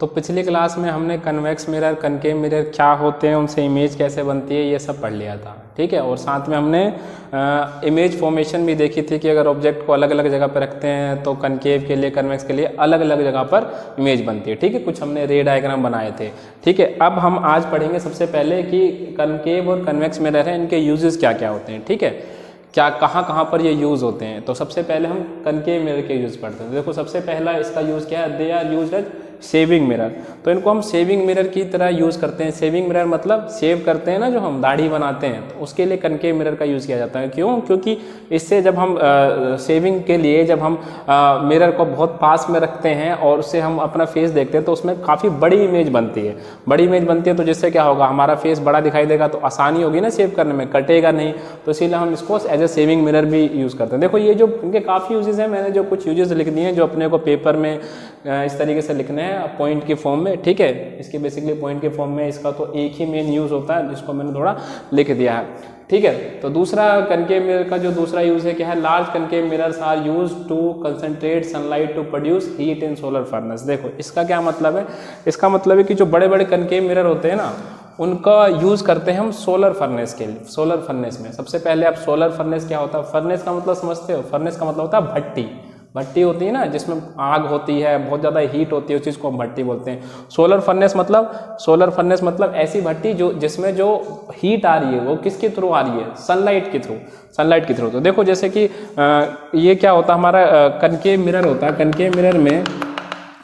तो पिछली क्लास में हमने कन्वेक्स मिरर, कनकेव मिरर क्या होते हैं, उनसे इमेज कैसे बनती है, ये सब पढ़ लिया था, ठीक है। और साथ में हमने इमेज फॉर्मेशन भी देखी थी कि अगर ऑब्जेक्ट को अलग अलग जगह पर रखते हैं तो कनकेव के लिए, कन्वेक्स के लिए अलग अलग जगह पर इमेज बनती है, ठीक है। कुछ हमने रे डायग्राम बनाए थे, ठीक है। अब हम आज पढ़ेंगे सबसे पहले कि कनकेव और कन्वेक्स मिरर है, इनके यूजेस क्या क्या होते हैं, ठीक है, क्या कहाँ पर ये यूज़ होते हैं। तो सबसे पहले हम कनकेव मिरर के यूज़ पढ़ते हैं। देखो सबसे पहला इसका यूज़ क्या है, they are used as shaving mirror. तो इनको हम शेविंग मिरर की तरह यूज़ करते हैं। शेविंग मिरर मतलब शेव करते हैं ना, जो हम दाढ़ी बनाते हैं, तो उसके लिए कनकेव मिरर का यूज़ किया जाता है। क्यों? क्योंकि इससे जब हम शेविंग के लिए जब हम मिरर को बहुत पास में रखते हैं और उससे हम अपना फेस देखते हैं तो उसमें काफ़ी बड़ी इमेज बनती है। बड़ी इमेज बनती है तो जिससे क्या होगा, हमारा फेस बड़ा दिखाई देगा, तो आसानी होगी ना शेव करने में, कटेगा नहीं। तो इसीलिए हम इसको एज ए शेविंग मिरर भी यूज़ करते हैं। देखो ये जो इनके काफ़ी यूजेस हैं, मैंने जो कुछ यूजेस लिख दिए हैं जो अपने को पेपर में इस तरीके से लिखने हैं पॉइंट की फॉर्म में, ठीक है। इसके बेसिकली पॉइंट के फॉर्म में इसका तो एक ही मेन यूज़ होता है जिसको मैंने थोड़ा लिख दिया है, ठीक है। तो दूसरा कनकेव मिरर का जो दूसरा यूज़ है क्या है, large concave mirrors are use to concentrate sunlight to produce heat in solar furnace. देखो इसका क्या मतलब है, इसका मतलब है कि जो बड़े बड़े कनकेव मिरर होते हैं ना, उनका यूज़ करते हैं हम सोलर फर्नेस के लिए। सोलर फर्नेस में सबसे पहले आप सोलर फर्नेस क्या होता है, फर्नेस का मतलब समझते हो, फर्नेस का मतलब होता है भट्टी। भट्टी होती है ना जिसमें आग होती है, बहुत ज़्यादा हीट होती है, उस चीज़ को हम भट्टी बोलते हैं। सोलर फर्नेस मतलब ऐसी भट्टी जो जिसमें जो हीट आ रही है वो किसके थ्रू आ रही है, सनलाइट के थ्रू, सनलाइट के थ्रू। तो देखो जैसे कि ये क्या होता है, हमारा कनकेव मिरर होता है।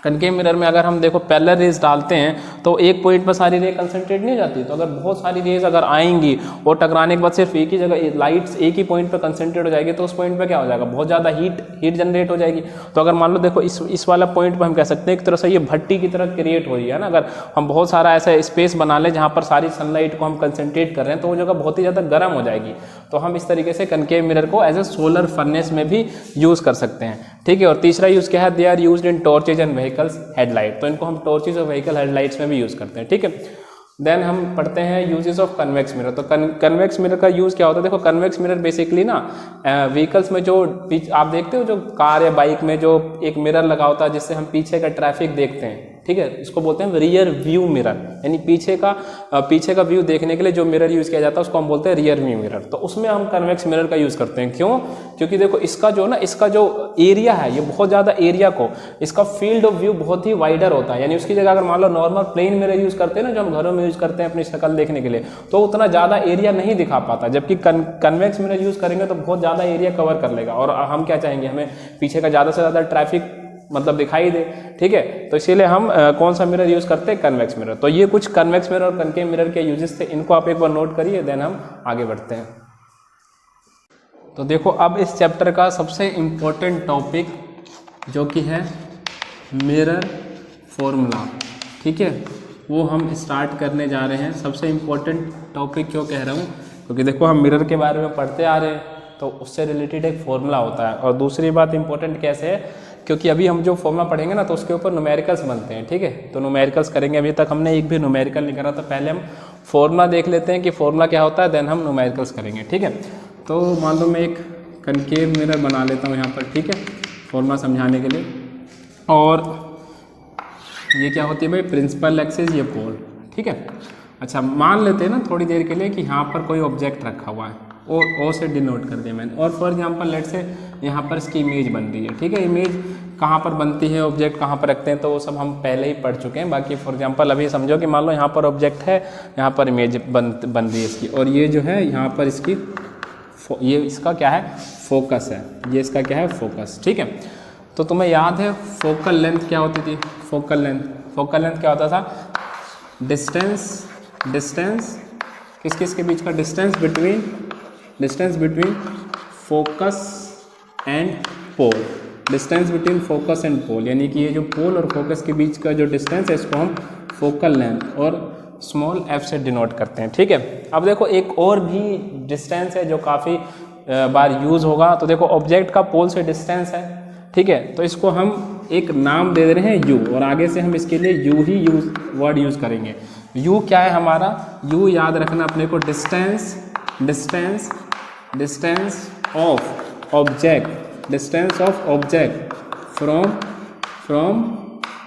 कनकेव मिरर में अगर हम देखो पैरेलल रेज डालते हैं तो एक पॉइंट पर सारी रे कंसंट्रेट नहीं हो जाती। तो अगर बहुत सारी रेज अगर आएंगी और टकराने के बाद सिर्फ एक ही जगह लाइट्स एक ही पॉइंट पर कंसंट्रेट हो जाएगी, तो उस पॉइंट पर क्या हो जाएगा, बहुत ज़्यादा हीट जनरेट हो जाएगी। तो अगर मान लो देखो इस वाला पॉइंट पर हम कह सकते हैं एक तरह से ये भट्टी की तरह क्रिएट हो रही है ना। अगर हम बहुत सारा ऐसा स्पेस बना लें जहाँ पर सारी सनलाइट को हम कंसंट्रेट कर रहे हैं तो वो जगह बहुत ही ज़्यादा गर्म हो जाएगी। तो हम इस तरीके से कनकेव मिरर को एज ए सोलर फर्नेस में भी यूज़ कर सकते हैं, ठीक है। और तीसरा यूज़ क्या है, they are used in torches and vehicles headlight. तो इनको हम टॉर्चेज और व्हीकल हेडलाइट्स में भी यूज़ करते हैं, ठीक है। देन हम पढ़ते हैं यूजेस ऑफ कन्वेक्स मिरर। तो कन्वेक्स मिरर का यूज़ क्या होता है, देखो कन्वेक्स मिरर बेसिकली ना व्हीकल्स में जो आप देखते हो, जो कार या बाइक में जो एक मिरर लगा होता है जिससे हम पीछे का ट्रैफिक देखते हैं, ठीक है, इसको बोलते हैं रियर व्यू मिरर। यानी पीछे का व्यू देखने के लिए जो मिरर यूज़ किया जाता है उसको हम बोलते हैं रियर व्यू मिरर। तो उसमें हम कन्वेक्स मिरर का यूज़ करते हैं। क्यों? क्योंकि देखो इसका जो एरिया है, ये बहुत ज़्यादा एरिया को, इसका फील्ड ऑफ व्यू बहुत ही वाइडर होता है। यानी उसकी जगह अगर मान लो नॉर्मल प्लेन मिरर यूज़ करते हैं ना, जो हम घरों में यूज़ करते हैं अपनी शक्ल देखने के लिए, तो उतना ज़्यादा एरिया नहीं दिखा पाता। जबकि कन्वेक्स मिरर यूज़ करेंगे तो बहुत ज़्यादा एरिया कवर कर लेगा। और हम क्या चाहेंगे, हमें पीछे का ज़्यादा से ज़्यादा ट्रैफिक मतलब दिखाई दे, ठीक है। तो इसीलिए हम कौन सा मिरर यूज़ करते हैं, कन्वेक्स मिरर। तो ये कुछ कन्वेक्स मिरर और कनकेव मिरर के यूजेस थे, इनको आप एक बार नोट करिए, देन हम आगे बढ़ते हैं। तो देखो अब इस चैप्टर का सबसे इम्पोर्टेंट टॉपिक जो कि है मिरर फॉर्मूला, ठीक है, वो हम स्टार्ट करने जा रहे हैं। सबसे इम्पोर्टेंट टॉपिक क्यों कह रहा हूँ, क्योंकि देखो हम मिरर के बारे में पढ़ते आ रहे हैं तो उससे रिलेटेड एक फॉर्मूला होता है। और दूसरी बात इम्पोर्टेंट कैसे है, क्योंकि अभी हम जो फॉर्मूला पढ़ेंगे ना तो उसके ऊपर न्यूमेरिकल्स बनते हैं, ठीक है। तो न्यूमेरिकल्स करेंगे, अभी तक हमने एक भी न्यूमेरिकल नहीं करा। तो पहले हम फॉर्मूला देख लेते हैं कि फॉर्मूला क्या होता है, देन हम न्यूमेरिकल्स करेंगे, ठीक है। तो मान लो मैं एक कनकेव मिरर बना लेता हूँ यहाँ पर, ठीक है, फॉर्मूला समझाने के लिए। और ये क्या होती है भाई, प्रिंसिपल एक्सिस, ये पोल, ठीक है। अच्छा मान लेते हैं ना थोड़ी देर के लिए कि यहाँ पर कोई ऑब्जेक्ट रखा हुआ है, ओ से डिनोट कर दिया मैंने। और फॉर एग्जाम्पल लेट से यहाँ पर इसकी इमेज बन रही है, ठीक है। इमेज कहाँ पर बनती है, ऑब्जेक्ट कहाँ पर रखते हैं, तो वो सब हम पहले ही पढ़ चुके हैं। बाकी फॉर एग्जांपल अभी समझो कि मान लो यहाँ पर ऑब्जेक्ट है, यहाँ पर इमेज बन रही है इसकी, और ये जो है यहाँ पर इसकी ये इसका क्या है, फोकस है। ये इसका क्या है, फोकस, ठीक है। तो तुम्हें याद है फोकल लेंथ क्या होती थी, फोकल लेंथ क्या होता था, डिस्टेंस किस के बीच का, distance between focus and pole, distance between focus and pole. यानी कि ये जो पोल और फोकस के बीच का जो डिस्टेंस है इसको हम फोकल लेंथ और स्मॉल f से डिनोट करते हैं, ठीक है। अब देखो एक और भी डिस्टेंस है जो काफ़ी बार यूज़ होगा। तो देखो ऑब्जेक्ट का पोल से डिस्टेंस है, ठीक है, तो इसको हम एक नाम दे रहे हैं u, और आगे से हम इसके लिए u ही वर्ड यूज़ करेंगे। u क्या है हमारा, u याद रखना अपने को, distance of object from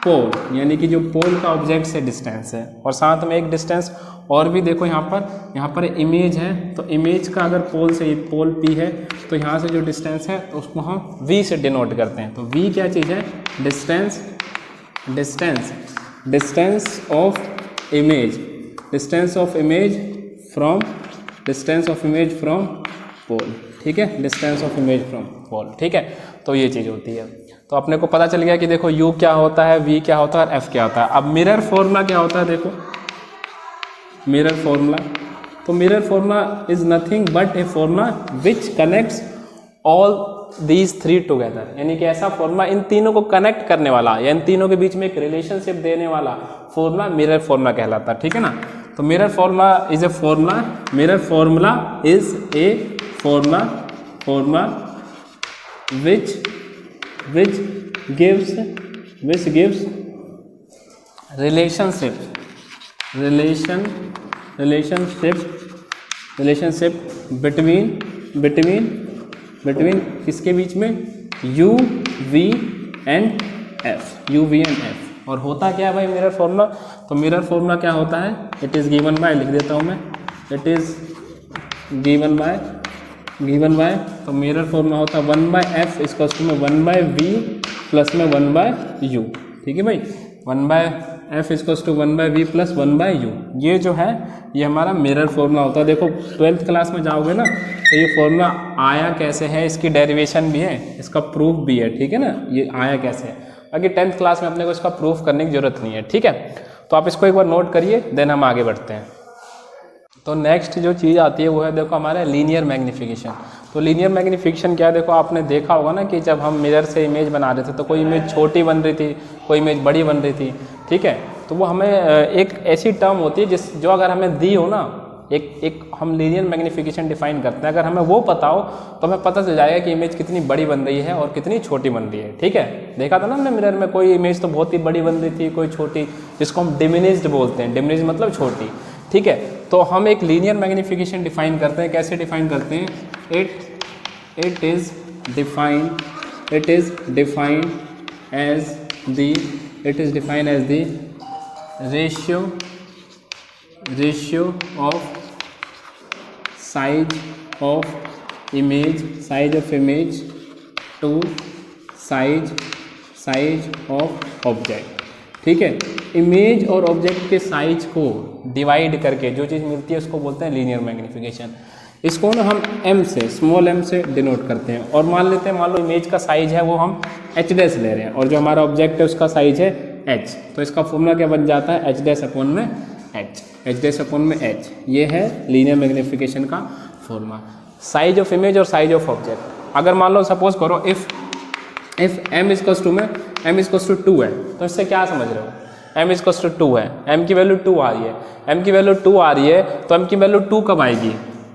pole, यानी कि जो पोल का ऑब्जेक्ट से डिस्टेंस है। और साथ में एक डिस्टेंस और भी देखो यहाँ पर इमेज है, तो इमेज का अगर पोल से पोल P है तो यहाँ से जो डिस्टेंस है तो उसको हम V से डिनोट करते हैं। तो V क्या चीज़ है? Distance of image, distance of image from pole, ठीक है, distance of image from pole, ठीक है। तो ये चीज़ होती है। तो अपने को पता चल गया कि देखो U क्या होता है, V क्या होता है और F क्या होता है। अब मिरर फॉर्मूला क्या होता है? देखो मिरर फॉर्मूला, तो mirror formula is nothing but a formula which connects all these three together, यानी कि ऐसा फॉर्मूला इन तीनों को कनेक्ट करने वाला या इन तीनों के बीच में एक रिलेशनशिप देने वाला फॉर्मूला मिरर फॉर्मूला कहलाता है, ठीक है ना। तो mirror formula is a formula which gives relationship between किसके बीच में? U, V and F। और होता क्या है भाई मिरर फॉर्मूला? तो मिरर फॉर्मूला क्या होता है? इट इज़ गिवन बाय, लिख देता हूँ मैं, इट इज़ गिवन बाय, तो मिरर फॉर्मूला होता है 1/F इक्वल्स टू में 1/V प्लस में 1/U, ठीक है भाई। 1/F equals to 1/V plus 1/U, ये जो है ये हमारा मिरर फॉर्मूला होता है। देखो 12th क्लास में जाओगे ना तो ये फॉर्मूला आया कैसे है, इसकी डेरिवेशन भी है, इसका प्रूफ भी है, ठीक है ना, ये आया कैसे है। बाकी 10th क्लास में अपने को इसका प्रूफ करने की जरूरत नहीं है, ठीक है। तो आप इसको एक बार नोट करिए, देन हम आगे बढ़ते हैं। तो नेक्स्ट जो चीज़ आती है वो है देखो हमारा लीनियर मैग्नीफिकेशन। तो लीनियर मैग्नीफिकेशन क्या है? देखो आपने देखा होगा ना कि जब हम मिरर से इमेज बना रहे थे तो कोई इमेज छोटी बन रही थी, कोई इमेज बड़ी बन रही थी, ठीक है। तो वो हमें एक ऐसी टर्म होती है जो अगर हमें दी हो ना, एक हम लीनियर मैग्नीफिकेशन डिफाइन करते हैं, अगर हमें वो पता हो तो हमें पता चल जाएगा कि इमेज कितनी बड़ी बन रही है और कितनी छोटी बन रही है, ठीक है। देखा था ना हमने मिरर में, कोई इमेज तो बहुत ही बड़ी बन रही थी, कोई छोटी, जिसको हम डिमिनिश्ड बोलते हैं, डिमिनिश्ड मतलब छोटी, ठीक है। तो हम एक लीनियर मैग्नीफिकेशन डिफाइन करते हैं, कैसे डिफाइन करते हैं? It is defined as the ratio of size of image to size of object, ठीक है। इमेज और ऑब्जेक्ट के साइज को डिवाइड करके जो चीज़ मिलती है उसको बोलते हैं लीनियर मैग्नीफिकेशन। इसको ना हम m से, स्मॉल m से डिनोट करते हैं। और मान लेते हैं, मान लो इमेज का साइज है वो हम h डैश ले रहे हैं और जो हमारा ऑब्जेक्ट है उसका साइज है h, तो इसका फॉर्मूला क्या बन जाता है? h डैश अपॉन में h। ये है लीनियर मैग्नीफिकेशन का फॉर्मूला, साइज ऑफ इमेज और साइज ऑफ ऑब्जेक्ट। अगर मान लो सपोज करो इफ m इक्वल्स टू 2 है, तो इससे क्या समझ रहे हो? m इक्वल्स टू 2 है, m की वैल्यू 2 आ रही है, m की वैल्यू 2 आ रही है, तो m की वैल्यू 2 कब आएगी?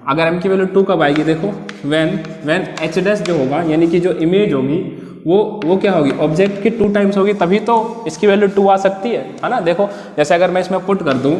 अगर m की वैल्यू 2 कब आएगी? देखो व्हेन h डैश जो होगा, यानी कि जो इमेज होगी वो क्या होगी? ऑब्जेक्ट की 2 टाइम्स होगी, तभी तो इसकी वैल्यू 2 आ सकती है ना। देखो जैसे अगर मैं इसमें पुट कर दूं,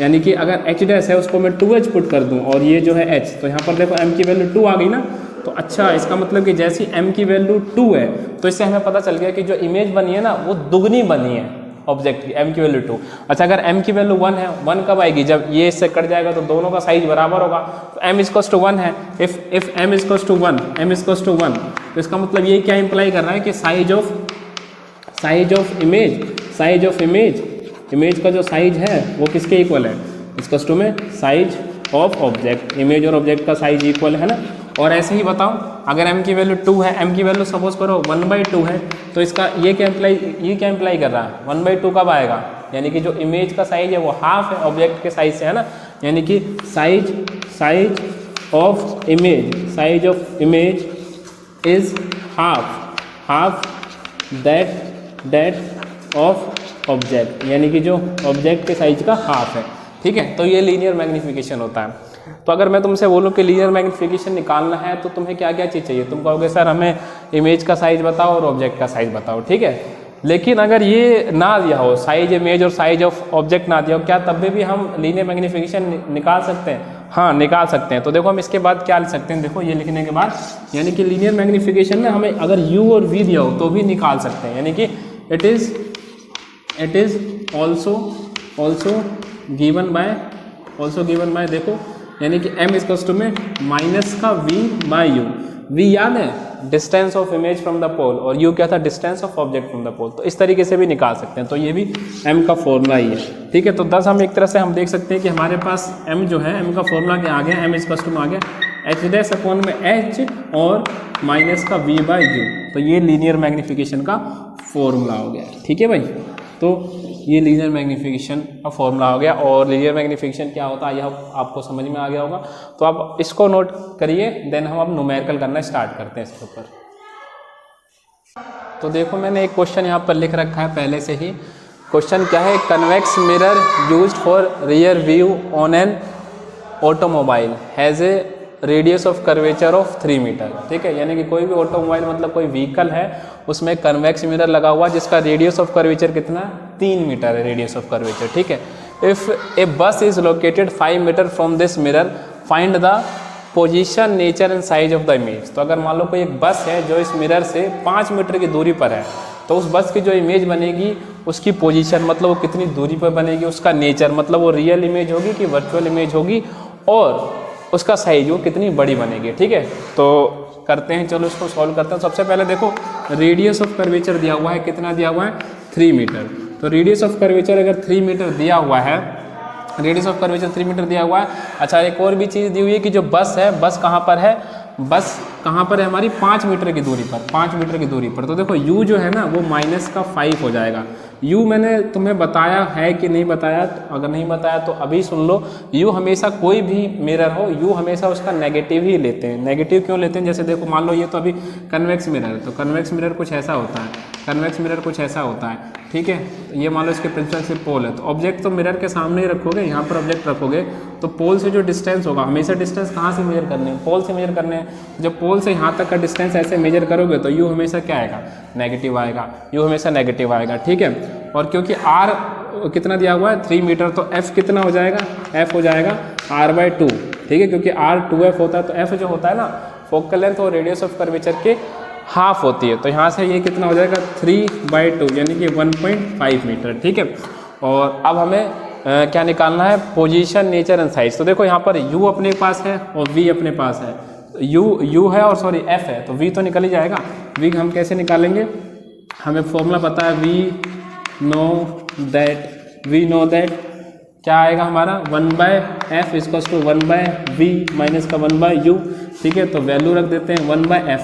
यानी कि अगर h डैश है उसको मैं 2h पुट कर दूं और ये जो है h, तो यहाँ पर देखो m की वैल्यू 2 आ गई ना। तो अच्छा, इसका मतलब कि जैसी m की वैल्यू 2 है तो इससे हमें पता चल गया कि जो इमेज बनी है ना वो दुगनी बनी है ऑब्जेक्ट की, m की वैल्यू 2। अच्छा, अगर m की वैल्यू 1 है, 1 कब आएगी? जब ये इससे कट जाएगा तो दोनों का साइज बराबर होगा, तो m इक्वल्स टू 1 है। इफ m इक्वल्स टू 1, तो इसका मतलब ये क्या इंप्लाई कर रहा है कि साइज ऑफ इमेज का जो साइज है वो किसके इक्वल है? इक्वल्स टू में साइज ऑफ ऑब्जेक्ट, इमेज और ऑब्जेक्ट का साइज इक्वल है ना। और ऐसे ही बताओ, अगर m की वैल्यू 2 है, m की वैल्यू सपोज करो 1/2 है, तो इसका ये क्या इंप्लाई कर रहा है? 1/2 कब आएगा? यानी कि जो इमेज का साइज है वो हाफ है ऑब्जेक्ट के साइज से, है ना। यानी कि size of image is half that of object, यानी कि जो ऑब्जेक्ट के साइज का हाफ है, ठीक है। तो ये लीनियर मैग्नीफिकेशन होता है। तो अगर मैं तुमसे बोलूँ कि लीनियर मैग्नीफिकेशन निकालना है तो तुम्हें क्या क्या चीज़ चाहिए? तुम कहोगे सर हमें इमेज का साइज बताओ और ऑब्जेक्ट का साइज बताओ, ठीक है। लेकिन अगर ये ना दिया हो, साइज इमेज और साइज ऑफ ऑब्जेक्ट ना दिया हो, क्या तब भी हम लीनियर मैग्नीफिकेशन निकाल सकते हैं? हाँ, निकाल सकते हैं। तो देखो हम इसके बाद क्या लिख सकते हैं, देखो ये लिखने के बाद, यानी कि लीनियर मैग्नीफिकेशन में हमें अगर u और v दिया हो तो भी निकाल सकते हैं। यानी कि it it is also given by देखो, यानी कि m इज में माइनस का v बाय u। v याद है distance of image from the pole, और u क्या था, distance of object from the pole. तो इस तरीके से भी निकाल सकते हैं, तो ये भी m का फॉर्मूला ही है, ठीक है। तो 10 हम एक तरह से हम देख सकते हैं कि हमारे पास m जो है, m का फॉर्मूला क्या आ गया, m इज में आ गया h डैश अपॉन में h और माइनस का v बाय u। तो ये लीनियर मैग्नीफिकेशन का फॉर्मूला हो गया, ठीक है भाई। तो ये लीनियर मैग्नीफिकेशन का फॉर्मूला हो गया, और लीनियर मैग्नीफिकेशन क्या होता है यह आपको समझ में आ गया होगा। तो आप इसको नोट करिए, देन हम अब न्यूमेरिकल करना स्टार्ट करते हैं इसके ऊपर। तो देखो मैंने एक क्वेश्चन यहाँ पर लिख रखा है पहले से ही। क्वेश्चन क्या है, convex mirror used for rear view on an automobile has a radius of curvature of 3 metre, ठीक है। यानी कि कोई भी ऑटोमोबाइल मतलब कोई व्हीकल है, उसमें कन्वेक्स मिरर लगा हुआ जिसका रेडियस ऑफ कर्वेचर कितना, 3 मीटर है रेडियस ऑफ कर्वेचर, ठीक है। If a bus is located 5 metre from this mirror find the position, nature and size of the image. तो अगर मान लो कोई एक बस है जो इस मिरर से 5 मीटर की दूरी पर है, तो उस बस की जो इमेज बनेगी उसकी पोजीशन मतलब वो कितनी दूरी पर बनेगी, उसका नेचर मतलब वो रियल इमेज होगी कि वर्चुअल इमेज होगी, और उसका साइज वो कितनी बड़ी बनेगी, ठीक है। तो करते हैं, चलो इसको सॉल्व करते हैं। सबसे पहले देखो रेडियस ऑफ कर्वेचर दिया हुआ है, कितना दिया हुआ है, 3 मीटर। तो रेडियस ऑफ कर्वेचर अगर 3 मीटर दिया हुआ है, रेडियस ऑफ कर्वेचर 3 मीटर दिया हुआ है। अच्छा, एक और भी चीज़ दी हुई है कि जो बस है, बस कहाँ पर है, बस कहाँ पर है हमारी 5 मीटर की दूरी पर, 5 मीटर की दूरी पर। तो देखो u जो है ना वो माइनस का 5 हो जाएगा। u मैंने तुम्हें बताया है कि नहीं बताया, तो अगर नहीं बताया तो अभी सुन लो। u हमेशा कोई भी मिरर हो, u हमेशा उसका नेगेटिव ही लेते हैं। नेगेटिव क्यों लेते हैं, जैसे देखो मान लो ये तो अभी कन्वेक्स मिरर है, तो कन्वेक्स मिरर कुछ ऐसा होता है, कन्वेक्स मिरर कुछ ऐसा होता है, ठीक है। तो ये मान लो इसके प्रिंसिपल से पोल है, तो ऑब्जेक्ट तो मिरर के सामने ही रखोगे, यहाँ पर ऑब्जेक्ट रखोगे, तो पोल से जो डिस्टेंस होगा, हमेशा डिस्टेंस कहाँ से मेजर करने हैं, पोल से मेजर करने हैं। जब पोल से यहाँ तक का डिस्टेंस ऐसे मेजर करोगे तो u हमेशा क्या आएगा, नेगेटिव आएगा, u हमेशा नेगेटिव आएगा, ठीक है। और क्योंकि r कितना दिया हुआ है, 3 मीटर, तो f कितना हो जाएगा, f हो जाएगा r/2, ठीक है। क्योंकि r 2f होता है, तो f जो होता है ना फोकल लेंथ और रेडियस ऑफ कर्वेचर के हाफ होती है, तो यहाँ से ये कितना हो जाएगा 3/2 यानी कि 1.5 मीटर, ठीक है। और अब हमें क्या निकालना है, पोजीशन, नेचर एंड साइज। तो देखो यहाँ पर u अपने पास है और v अपने पास है, u है और सॉरी f है, तो v तो निकल ही जाएगा। v हम कैसे निकालेंगे, हमें फॉर्मूला पता है, वी नो दैट क्या आएगा हमारा 1/f equals to 1/v minus का 1/u, ठीक है। तो वैल्यू रख देते हैं 1/f।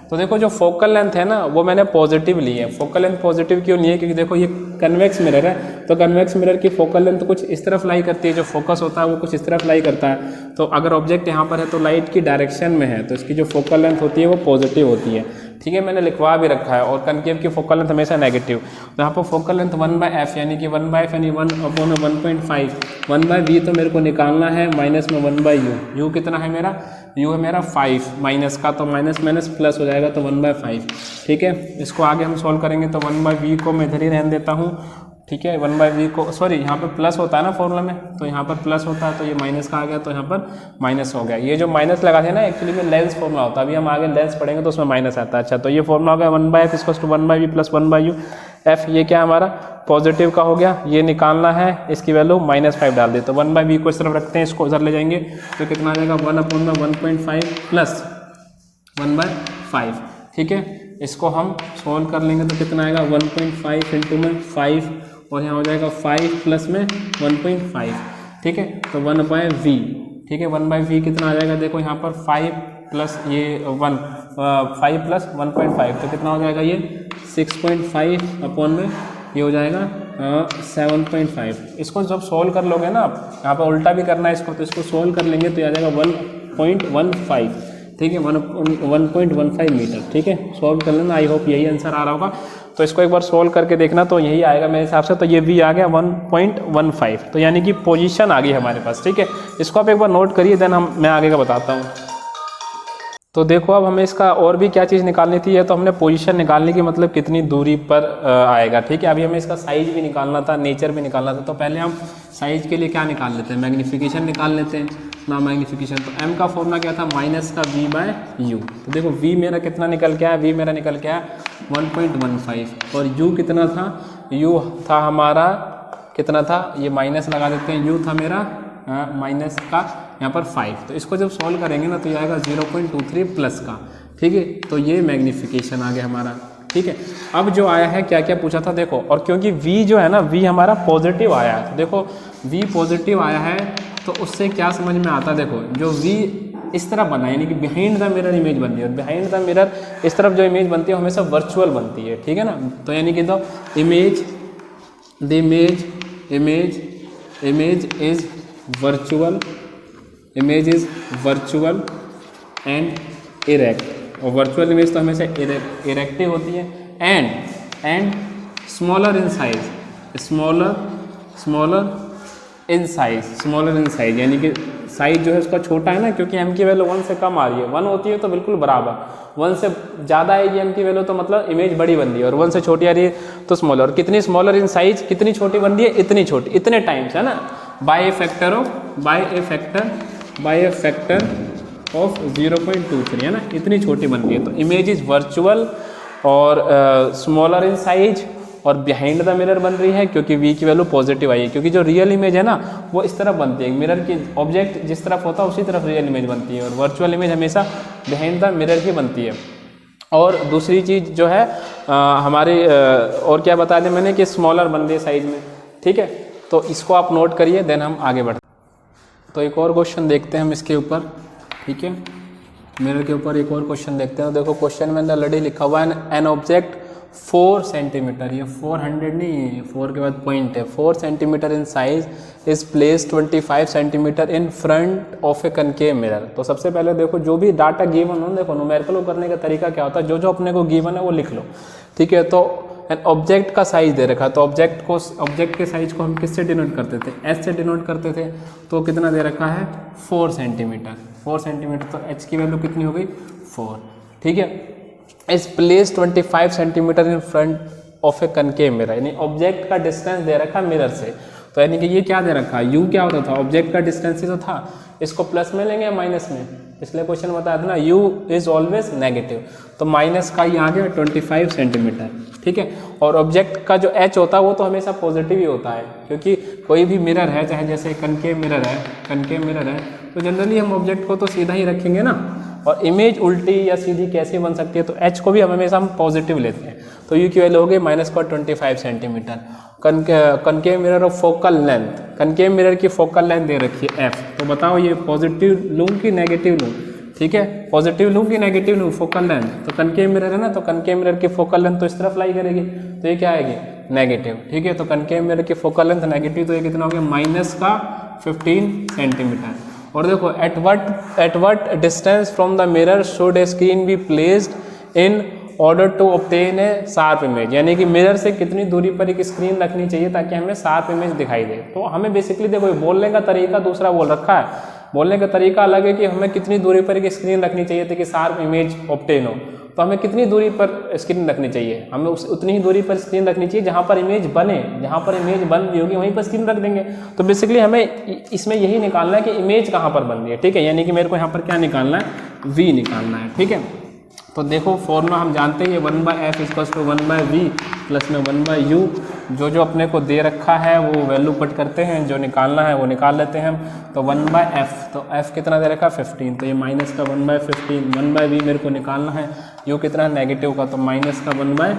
तो देखो जो फोकल लेंथ है ना वो मैंने पॉजिटिव ली है। फोकल लेंथ पॉजिटिव क्यों नहीं है, क्योंकि देखो ये कन्वेक्स मिरर है, तो कन्वेक्स मिरर की फोकल लेंथ कुछ इस तरफ लाई करती है, जो फोकस होता है वो कुछ इस तरफ लाई करता है। तो अगर ऑब्जेक्ट यहाँ पर है तो लाइट की डायरेक्शन में है, तो इसकी जो फोकल लेंथ होती है वो पॉजिटिव होती है, ठीक है। मैंने लिखवा भी रखा है। और कनकेव की फोकल लेंथ हमेशा नेगेटिव, तो यहाँ पर फोकल लेंथ 1/f यानी कि 1/f यानी 1/1.5, 1/v तो मेरे को निकालना है, माइनस में 1/u, u कितना है मेरा, u है मेरा 5, माइनस का तो माइनस माइनस प्लस हो जाएगा, तो 1/5, ठीक है। इसको आगे हम सॉल्व करेंगे, तो 1/v को मैं इधर ही रहने देता हूँ, ठीक है। 1/v को सॉरी यहाँ पर प्लस होता है ना फॉर्मूला में, तो यहाँ पर प्लस होता है, तो ये माइनस का आ गया, तो यहाँ पर माइनस हो गया। ये जो माइनस लगा थे ना एक्चुअली में लेंस फॉर्मूला होता है, अभी हम आगे लेंस पढ़ेंगे तो उसमें माइनस आता है। अच्छा, तो ये फॉर्मूला हो गया 1/f equals to 1/v plus 1/u। f ये क्या हमारा पॉजिटिव का हो गया, ये निकालना है, इसकी वैल्यू -5 डाल दे, तो 1/v को इस तरफ रखते हैं, इसको उधर ले जाएंगे तो कितना आ जाएगा 1/1.5 प्लस 1/5, ठीक है। इसको हम सॉल्व कर लेंगे तो कितना आएगा 1.5 इंटू में 5, और यहाँ हो जाएगा 5 प्लस में 1.5, ठीक है। तो 1/v, ठीक है। 1/v कितना आ जाएगा, देखो यहाँ पर 5 प्लस ये 5 प्लस 1.5, तो कितना हो जाएगा ये 6.5 अपॉन में ये हो जाएगा 7.5। इसको जब सोल्व कर लोगे ना आप, यहाँ पर उल्टा भी करना है इसको, तो इसको सोल्व कर लेंगे तो आ जाएगा 1.15, ठीक है, 1.15 मीटर, ठीक है। सॉल्व कर लेना, आई होप यही आंसर आ रहा होगा। तो इसको एक बार सोल्व करके देखना, तो यही आएगा मेरे हिसाब से। तो ये v आ गया 1.15, तो यानी कि पोजीशन आ गई हमारे पास, ठीक है। इसको आप एक बार नोट करिए, देन मैं आगे का बताता हूँ। तो देखो अब हमें इसका और भी क्या चीज़ निकालनी थी, है तो हमने पोजीशन निकालने की मतलब कितनी दूरी पर आएगा, ठीक है। अभी हमें इसका साइज भी निकालना था, नेचर भी निकालना था। तो पहले हम साइज के लिए क्या निकाल लेते हैं, मैग्नीफिकेशन निकाल लेते हैं ना, मैग्नीफिकेशन। तो m का फॉर्मूला क्या था, माइनस का v/u। तो देखो v मेरा कितना निकल के आया, v मेरा निकल के आया 1.15, और u कितना था, u था हमारा कितना था, ये माइनस लगा देते हैं, u था मेरा माइनस का यहाँ पर 5, तो इसको जब सॉल्व करेंगे ना तो ये आएगा 0.23 प्लस का, ठीक है। तो ये मैग्नीफिकेशन आ गया हमारा, ठीक है। अब जो आया है क्या क्या पूछा था देखो, और क्योंकि v जो है ना v हमारा पॉजिटिव आया है, तो देखो v पॉजिटिव आया है तो उससे क्या समझ में आता है, देखो जो v इस तरफ बना है यानी कि बिहाइंड द मिरर इमेज बन रही है, और बिहाइंड द मिरर इस तरफ जो इमेज बनती है हमेशा वर्चुअल बनती है, ठीक है ना। तो यानी कि the image is virtual and erect, और वर्चुअल इमेज तो हमेशा इरेक्टिव होती है, एंड स्मॉलर इन साइज, यानी कि साइज जो है उसका छोटा है ना, क्योंकि m की वैल्यू 1 से कम आ रही है, 1 होती है तो बिल्कुल बराबर, 1 से ज़्यादा आएगी m की वैल्यू तो मतलब इमेज बड़ी बन रही है, और 1 से छोटी आ रही है तो स्मॉलर। और कितनी स्मॉलर इन साइज, कितनी छोटी बन रही है, इतनी छोटी, इतने टाइम्स है ना, बाय ए फैक्टर ऑफ 0.23 है ना, इतनी छोटी बन रही है। तो इमेज इज वर्चुअल और स्मॉलर इन साइज और बिहाइंड द मिरर बन रही है, क्योंकि v की वैल्यू पॉजिटिव आई है, क्योंकि जो रियल इमेज है ना वो इस तरफ बनती है, मिरर की ऑब्जेक्ट जिस तरफ होता है उसी तरफ रियल इमेज बनती है, और वर्चुअल इमेज हमेशा बिहाइंड द मिरर ही बनती है। और दूसरी चीज़ जो है हमारी और क्या बता दें मैंने कि स्मॉलर बन रही है साइज में, ठीक है। तो इसको आप नोट करिए, देन हम आगे बढ़ते हैं। तो एक और क्वेश्चन देखते हैं हम इसके ऊपर, ठीक है, मिरर के ऊपर एक और क्वेश्चन देखते हैं। देखो क्वेश्चन में ऑलरेडी लिखा हुआ है एन ऑब्जेक्ट 4 सेंटीमीटर, ये 400 नहीं है, 4 के बाद पॉइंट है, 4 centimetre in size is place 25 centimetre in front of A concave mirror. तो सबसे पहले देखो जो भी डाटा गिवन हो, देखो न्यूमेरिकल करने का तरीका क्या होता है, जो जो अपने को गिवन है वो लिख लो, ठीक है। तो एन ऑब्जेक्ट का साइज दे रखा है, तो ऑब्जेक्ट के साइज को हम किससे डिनोट करते थे, एच से डिनोट करते थे, तो कितना दे रखा है 4 सेंटीमीटर, 4 सेंटीमीटर, तो एच की वैल्यू कितनी हो गई 4, ठीक है। Is place 25 centimetre in front of A concave mirror, यानी ऑब्जेक्ट का डिस्टेंस दे रखा मिरर से, तो यानी कि ये क्या दे रखा है, यू क्या होता था, ऑब्जेक्ट का डिस्टेंस ही तो था, इसको प्लस में लेंगे या माइनस में, इसलिए क्वेश्चन बताया था ना यू इज ऑलवेज नेगेटिव, तो माइनस का ये आ गया 25 सेंटीमीटर, ठीक है। और ऑब्जेक्ट का जो एच होता है वो तो हमेशा पॉजिटिव ही होता है, क्योंकि कोई भी मिरर है, चाहे जैसे कनकेव मिरर है, तो जनरली हम ऑब्जेक्ट को तो सीधा ही रखेंगे ना, और इमेज उल्टी या सीधी कैसे बन सकती है, तो एच को भी हमेशा हम पॉजिटिव लेते हैं, तो यू की वैल्यू हो गई -25 centimetre. Concave mirror of focal length, concave mirror की फोकल लेंथ दे रखी है एफ, तो बताओ ये पॉजिटिव लूँ कि नेगेटिव लूँ, ठीक है, पॉजिटिव लूँ कि नेगेटिव लूँ फोकल लेंथ, तो कनकेव मिरर है ना, तो कनकेव मिरर की फोकल लेंथ तो इस तरफ लाई करेगी, तो ये क्या आएगी नेगेटिव, ठीक है। तो कनकेव मिरर की फोकल लेंथ नेगेटिव, तो ये कितना हो गया -15 सेंटीमीटर। और देखो at what distance from the mirror should a screen be placed in order to obtain a sharp image, यानी कि मिरर से कितनी दूरी पर एक स्क्रीन रखनी चाहिए ताकि हमें शार्प इमेज दिखाई दे। तो हमें बेसिकली देखो बोलने का तरीका दूसरा बोल रखा है, बोलने का तरीका अलग है कि हमें कितनी दूरी पर एक स्क्रीन रखनी चाहिए ताकि शार्प इमेज ऑब्टेन हो, तो हमें कितनी दूरी पर स्क्रीन रखनी चाहिए, हमें उतनी ही दूरी पर स्क्रीन रखनी चाहिए जहाँ पर इमेज बने, जहाँ पर इमेज बन रही होगी वहीं पर स्क्रीन रख देंगे। तो बेसिकली हमें इसमें यही निकालना है कि इमेज कहाँ पर बन रही है, ठीक है, यानी कि मेरे को यहाँ पर क्या निकालना है, वी निकालना है, ठीक है। तो देखो फॉर्मूला हम जानते हैं ये 1/f = 1/v प्लस में 1/u, जो जो अपने को दे रखा है वो वैल्यू पुट करते हैं, जो निकालना है वो निकाल लेते हैं हम। तो 1/f, तो f कितना दे रखा है 15, तो ये माइनस का 1/15, 1/v मेरे को निकालना है, u कितना नेगेटिव का, तो माइनस का 1/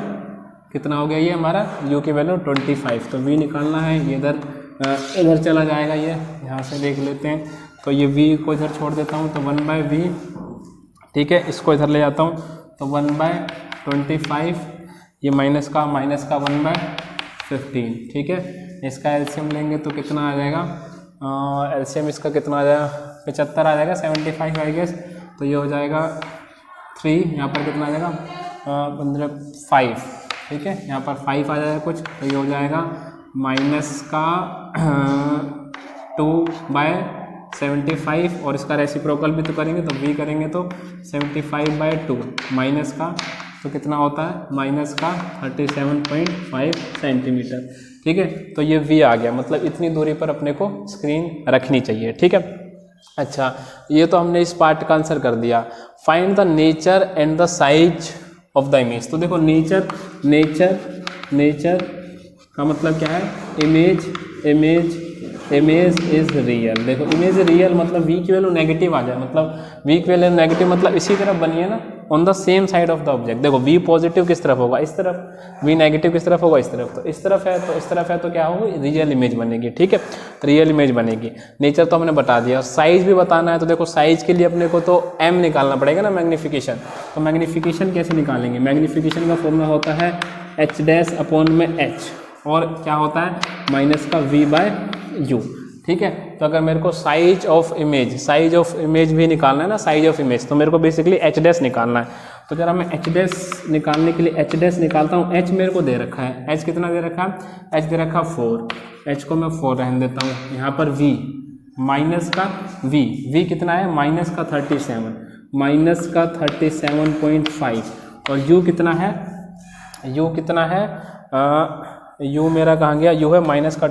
कितना हो गया ये हमारा u की वैल्यू 25, तो v निकालना है, ये इधर चला जाएगा, ये यहाँ से देख लेते हैं, तो ये v को इधर छोड़ देता हूँ, तो 1/v, ठीक है, इसको इधर ले जाता हूँ, तो 1/25, ये माइनस का 1/15, ठीक है। इसका एलसीएम लेंगे तो कितना आ जाएगा, एलसीएम इसका कितना आ जाएगा 75 आ जाएगा, 75 आई गेस, तो ये हो जाएगा 3, यहाँ पर कितना आ जाएगा 5, ठीक है, यहाँ पर 5 आ जाएगा कुछ, तो ये हो जाएगा माइनस का 2/75, और इसका रेसिप्रोकल भी तो करेंगे तो v करेंगे तो 75/2 माइनस का, तो कितना होता है माइनस का 37.5 सेंटीमीटर, ठीक है। तो ये v आ गया, मतलब इतनी दूरी पर अपने को स्क्रीन रखनी चाहिए, ठीक है। अच्छा, ये तो हमने इस पार्ट का आंसर कर दिया। Find the nature and the size of the image, तो देखो नेचर का मतलब क्या है, इमेज इज रियल। देखो इमेज रियल मतलब v की वैल्यू नेगेटिव आ जाए, मतलब v की वैल्यू नेगेटिव मतलब इसी तरफ बनिए ना, on the same side of the object. देखो v पॉजिटिव किस तरफ होगा, इस तरफ, v नेगेटिव किस तरफ होगा, इस तरफ। तो इस तरफ है तो इस तरफ है तो क्या होगी, रियल इमेज बनेगी। ठीक है, रियल इमेज बनेगी। नेचर तो हमने बता दिया, साइज भी बताना है। तो देखो साइज के लिए अपने को तो m निकालना पड़ेगा ना, मैग्नीफिकेशन। तो मैग्नीफिकेशन कैसे निकालेंगे, मैग्नीफिकेशन का फॉर्मूला होता है h डैश अपॉन में h, और क्या होता है माइनस का v बाय u। ठीक है, तो अगर मेरे को साइज ऑफ इमेज भी निकालना है ना, साइज ऑफ इमेज, तो मेरे को बेसिकली h डैश निकालना है। तो जरा मैं h डैश निकालने के लिए h डैश निकालता हूँ। h मेरे को दे रखा है, h कितना दे रखा है, h दे रखा है 4, h को मैं 4 रहने देता हूँ। यहाँ पर v माइनस का v कितना है, माइनस का 37.5, और u कितना है, u मेरा कहाँ गया, u है माइनस का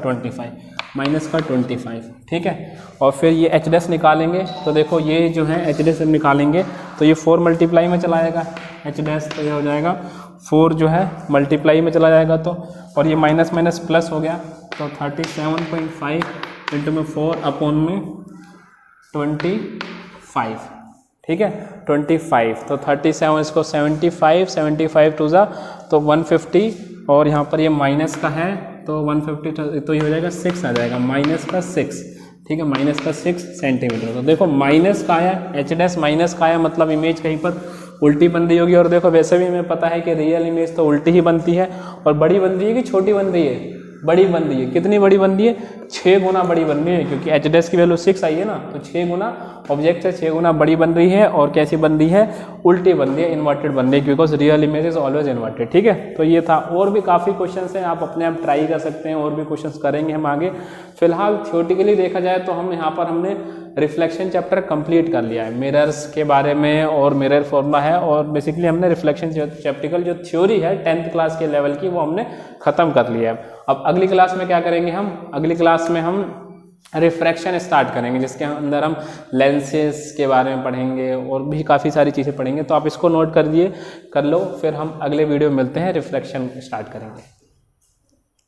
25। ठीक है, और फिर ये एच डैश निकालेंगे। तो देखो ये जो है एच डैश निकालेंगे तो ये 4 मल्टीप्लाई में चला जाएगा, एच डैश तो ये हो जाएगा 4 जो है मल्टीप्लाई में चला जाएगा। तो और ये माइनस माइनस प्लस हो गया, तो 37.5 इंटू में 4 अपॉन में 25। ठीक है, 25, तो 37 इसको 75 टू ज़ा तो 150, और यहाँ पर ये माइनस का है तो 150, तो ये हो जाएगा 6 आ जाएगा, माइनस का 6। ठीक है, माइनस का 6 सेंटीमीटर। तो देखो माइनस का आया, एच डैश माइनस का आया, मतलब इमेज कहीं पर उल्टी बन रही होगी। और देखो वैसे भी हमें पता है कि रियल इमेज तो उल्टी ही बनती है, और बड़ी बन रही है कि छोटी बन रही है, बड़ी बन रही है। कितनी बड़ी बन रही है, 6 गुना बड़ी बन रही है, क्योंकि एच डैश की वैल्यू 6 आई है ना, तो 6 गुना ऑब्जेक्ट से 6 गुना बड़ी बन रही है। और कैसी बन रही है, उल्टी बन रही है, इन्वर्टेड बन रही है, because real image is always inverted. ठीक है, तो ये था। और भी काफ़ी क्वेश्चन हैं, आप अपने आप ट्राई कर सकते हैं, और भी क्वेश्चन करेंगे हम आगे। फिलहाल थ्योरेटिकली देखा जाए तो हम यहाँ पर हमने रिफ्लेक्शन चैप्टर कंप्लीट कर लिया है, मिरर्स के बारे में, और मिरर फॉर्मूला है, और बेसिकली हमने रिफ्लेक्शन चैप्टिकल जो थ्योरी है 10th क्लास के लेवल की, वो हमने ख़त्म कर लिया है। अब अगली क्लास में क्या करेंगे हम, अगली क्लास में हम रिफ्रैक्शन स्टार्ट करेंगे, जिसके अंदर हम लेंसेज के बारे में पढ़ेंगे, और भी काफ़ी सारी चीज़ें पढ़ेंगे। तो आप इसको नोट कर लो, फिर हम अगले वीडियो में मिलते हैं, रिफ्रैक्शन स्टार्ट करेंगे।